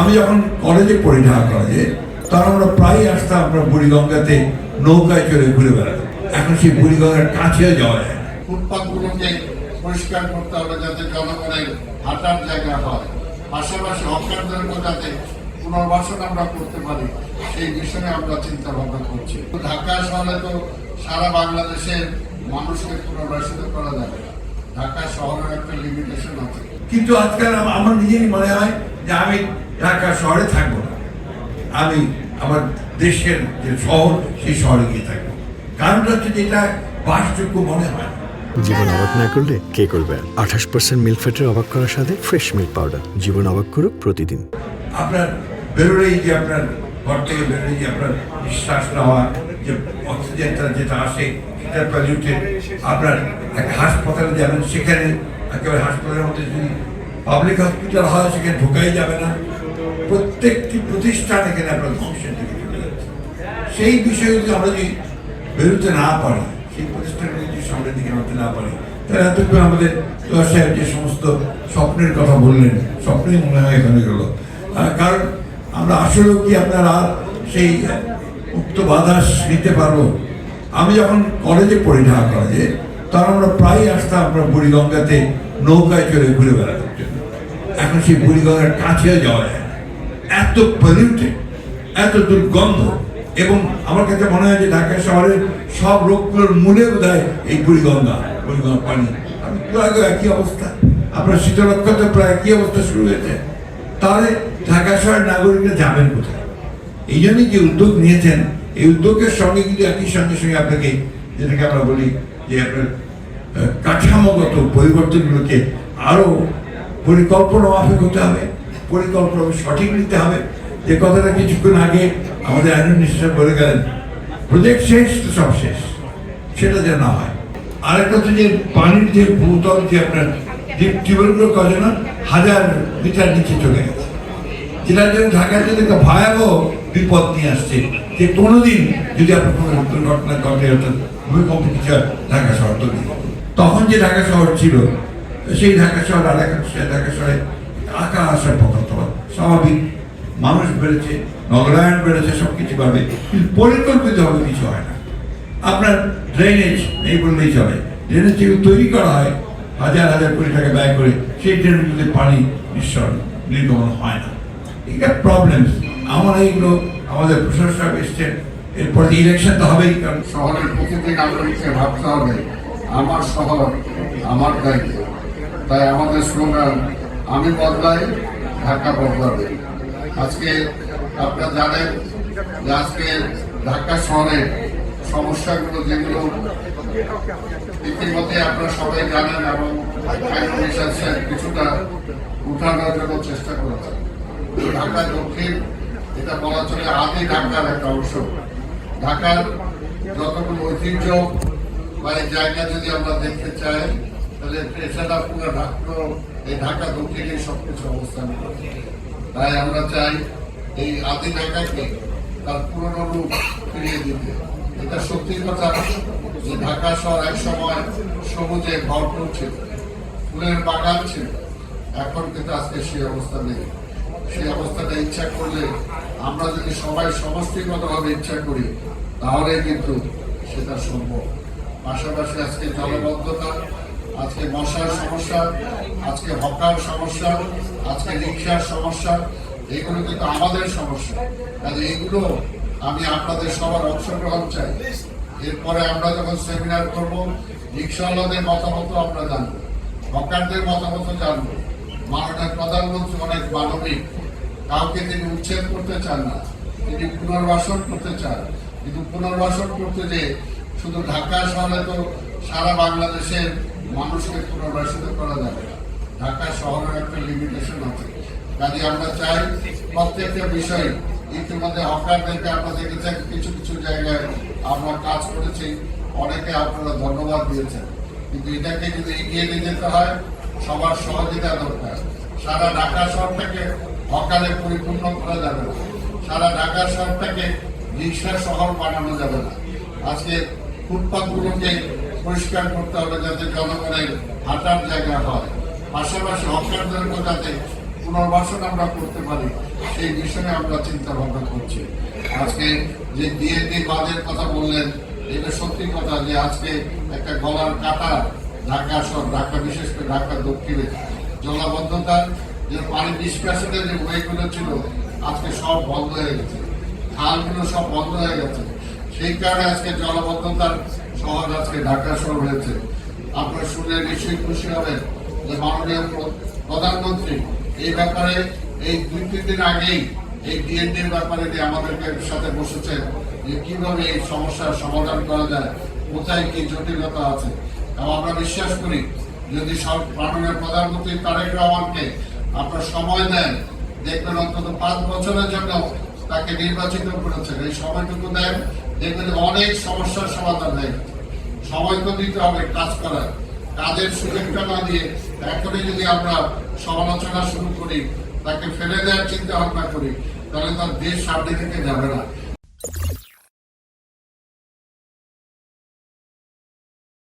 আমি যখন কলেজে পড়ি ঢাকা কলেজে, তখন আমরা প্রায় আসতাম আমরা বুড়িগঙ্গাতে নৌকায় চড়ে ঘুরে বেড়াতাম। এখন সেই বুড়িগঙ্গার কাছেও যাওয়া যায় না। ফুটপাথগুলোকে পরিষ্কার করতে হবে যাতে জনগণের হাঁটার জায়গা হয়, পাশাপাশি হকারদেরকে যাতে পুনর্বাসন আমরা করতে পারি সেই বিষয়ে আমরা চিন্তা ভাবনা করছি। ঢাকা শহরে তো সারা বাংলাদেশের মানুষকে পুনর্বাসিত করা যাবে না, ঢাকা শহরের একটা লিমিটেশন আছে। কিন্তু আজকাল আমার নিজেরই মনে হয় যে আমি ঢাকা শহরে থাকবো না, আমি আমার দেশের যে শহর সেই শহরে গিয়ে থাকবো। কারণটা হচ্ছে যেটা বাসযোগ্য মনে হয়। জীবন অবাক না করলে কে করবে? 28% মিল্ক ফ্যাটের অবাক করার সাথে ফ্রেশ মিল্ক পাউডার। জীবন অবাক করুক প্রতিদিন। আপনার বেরোলেই যে আপনার ঘর থেকে বেরোলেই যে আপনার নিঃশ্বাস নেওয়া যে অক্সিজেনটা যেটা আসে সেটা পলিউটেড। আপনার একটা হাসপাতালে যাবেন, সেখানে একেবারে হাসপাতালের মধ্যে যদি পাবলিক হসপিটাল হয় সেখানে ঢোকাই যাবে না। প্রত্যেকটি প্রতিষ্ঠান এখানে আপনার ধ্বংসের দিকে চলে যাচ্ছে। সেই বিষয়ে যদি আমরা যদি বেরোতে না পারি, সেই প্রতিষ্ঠানগুলো যদি সামনের দিকে আনতে না পারি, তাহলে এতক্ষণ আমাদের তোয়া সাহেব যে সমস্ত স্বপ্নের কথা বললেন, স্বপ্নই মনে হয় এখানে গেল। কারণ আমরা আসলেও কি আপনারা সেই মুক্ত বাতাস নিতে পারবো? আমি যখন কলেজে পড়ি ঢাকা কলেজে, তখন আমরা প্রায় আসতাম আমরা বুড়িগঙ্গাতে নৌকায় চড়ে ঘুরে বেড়াতাম জন্য। এখন সেই বুড়িগঙ্গার কাছেও যাওয়া যায় না, এত পলিউটেড, এত দুর্গন্ধ। এবং আমার কাছে মনে হয় যে ঢাকা শহরের সব রোগগুলোর মূলে বোধহয় এই বুড়িগঙ্গার পানি। আমি প্রায় একই অবস্থা, আপনার শীতলক্ষাতে প্রায় একই অবস্থা শুরু হয়েছে। তাহলে ঢাকা শহরের নাগরিকরা যাবেন কোথায়? এই জন্যই যে উদ্যোগ নিয়েছেন, এই উদ্যোগের সঙ্গে কিন্তু একই সঙ্গে সঙ্গে আপনাকে, যেটাকে আমরা বলি যে আপনার কাঠামোগত পরিবর্তনগুলোকে আরো পরিকল্পনা মাফিক হতে হবে, পরিকল্পনা সঠিক নিতে হবে। যে কথাটা কিছুক্ষণ আগে আমাদের আইনুল নিশ্চয় বলে গেলেন, প্রজেক্ট শেষ তো সব শেষ, সেটা যেন না হয়। আরেকটা হচ্ছে যে পানির যে ভূতল যে আপনার টিউবওয়েলগুলো কজন 1000 মিটার নিচে চলে গেছে, যেটার জন্য ঢাকার জন্য একটা ভয়াবহ বিপদ নিয়ে আসছে। যে কোনোদিন যদি আপনার কোনো দুর্ঘটনা ঘটে, অর্থাৎ ভূমিকম্প কিছু ঢাকা শহর তৈরি, তখন যে ঢাকা শহর ছিল সেই ঢাকা শহর আর এখন ঢাকা শহরে আকাশের পথা স্বাভাবিক। মানুষ বেড়েছে, নগরায়ণ বেড়েছে, সবকিছু পাবে, কিন্তু পরিকল্পিতভাবে কিছু হয় না। আপনার ড্রেনেজ নেই বললেই চলে। ড্রেনেজ যেগুলো তৈরি করা হয় হাজার হাজার কোটি টাকা ব্যয় করে, সেই ড্রেনেজগুলোতে পানি নির্গমন হয় না। এটা প্রবলেম। আমরা এইগুলো আমাদের প্রশাসক এসছেন, এরপর ইলেকশন তো হবেই। কারণ শহরের প্রতিটি নাগরিককে ভাবতে হবে আমার শহর আমার দায়িত্ব। তাই আমাদের স্লোগান আমি বদলাই, ঢাকা বদলাবে। আজকে আপনারা জানেন যে আজকে ঢাকা শহরের সমস্যাগুলো যেগুলো ইতিমধ্যে আপনারা সবাই জানেন এবং কিছুটা উঠানোর জন্য চেষ্টা করেছেন। ঢাকা দক্ষিণ এটা বলা চলে আদি ঢাকার একটা অংশ। ঢাকার যতগুলো ঐতিহ্য বা এই জায়গা যদি আমরা দেখতে চাই, তাহলে এছাড়া পুরো এই ঢাকা দক্ষিণে সবকিছু অবস্থান করে। তাই আমরা চাই এই আদি ঢাকাকে তার পুরনো রূপ ফিরিয়ে দিতে। এটা সত্যি কথা যে ঢাকা শহর এক সময় সবুজে ভরপুর ছিল, ফুলের বাগান ছিল, এখন কিন্তু আজকে সেই অবস্থা নেই। সেই অবস্থাটা ইচ্ছা করলে আমরা যদি সবাই সমষ্টিগতভাবে ইচ্ছা করি তাহলে কিন্তু সেটা সম্ভব। পাশাপাশি আজকে জলবদ্ধতা, আজকে মশার সমস্যা, আজকে হকার সমস্যা, আজকে রিক্সার সমস্যা, এগুলো কিন্তু আমাদের সমস্যা। কাজে এইগুলো আমি আপনাদের সবার অংশগ্রহণ চাই। এরপরে আমরা যখন সেমিনার করবো, রিক্সাওয়ালাদের মতামত আমরা জানবো, হকারদের মতামত জানবো। মাননীয় প্রধানমন্ত্রী অনেক মানবিক, কাউকে তিনি উচ্ছেদ করতে চান না, তিনি পুনর্বাসন করতে চান। কিন্তু পুনর্বাসন করতে যে শুধু ঢাকা শহরে তো সারা বাংলাদেশের মানুষকে পুনর্বাসিত করা যাবে না, ঢাকা শহরের একটা লিমিটেশন আছে। কাজে আমরা চাই প্রত্যেকটা বিষয়, ইতিমধ্যে হকারদেরকে আমরা দেখেছেন কিছু কিছু জায়গায় আমরা কাজ করেছি, অনেকে আপনারা ধন্যবাদ দিয়েছেন। কিন্তু এটাকে যদি এগিয়ে নিয়ে যেতে হয় সবার সহযোগিতা দরকার। সারা ঢাকা শহরটাকে হকারে পরিপূর্ণ করা যাবে না, সারা ঢাকা শহরটাকে রিক্সা শহর বানানো যাবে না। আজকে ফুটপাথগুলোকে পরিষ্কার করতে হবে যাতে জনগণের হাঁটার জায়গা হয়, পাশাপাশি হকারদেরকে যাতে পুনর্বাসন আমরা করতে পারি সেই বিষয়ে আমরা চিন্তা ভাবনা করছি। আজকে যে ডিএনডি বাঁধের কথা বললেন, এটা সত্যি কথা যে আজকে একটা গলার কাটা ঢাকা শহর, ঢাকা বিশেষ করে ঢাকা দক্ষিণে জলাবদ্ধতা, যে পানি নিষ্কাশনের যে ওয়েগুলো ছিল আজকে সব বন্ধ হয়ে গেছে, খালগুলো সব বন্ধ হয়ে গেছে। সেই কারণে আজকে জলাবদ্ধতার শহর আজকে ঢাকা শহর হয়েছে। আপনারা শুনে নিশ্চয়ই খুশি হবেন যে মাননীয় প্রধানমন্ত্রী এই ব্যাপারে এই 2-3 দিন আগেই এই ডিএনডির ব্যাপারে যে আমাদেরকে সাথে বসেছেন যে কিভাবে এই সমস্যার সমাধান করা যায়, কোথায় কি জটিলতা আছে। এবং আমরা বিশ্বাস করি যদি সব মাননীয় প্রধানমন্ত্রী তারেক রহমানকে আপনার সময় দেন, দেখবেন অন্তত 5 বছরের জন্য তাকে নির্বাচিত করেছেন, এই সময়টুকু দেন, দেখবেন অনেক সমস্যার সমাধান হয়ে গেছে। সময় তো দিতে হবে কাজ করার, কাজের সুযোগটা না দিয়ে এখনই যদি আমরা সমালোচনা শুরু করি, তাকে ফেলে দেওয়ার চিন্তা ভাবনা করি, তাহলে তার দেশ সামনে থেকে যাবে না।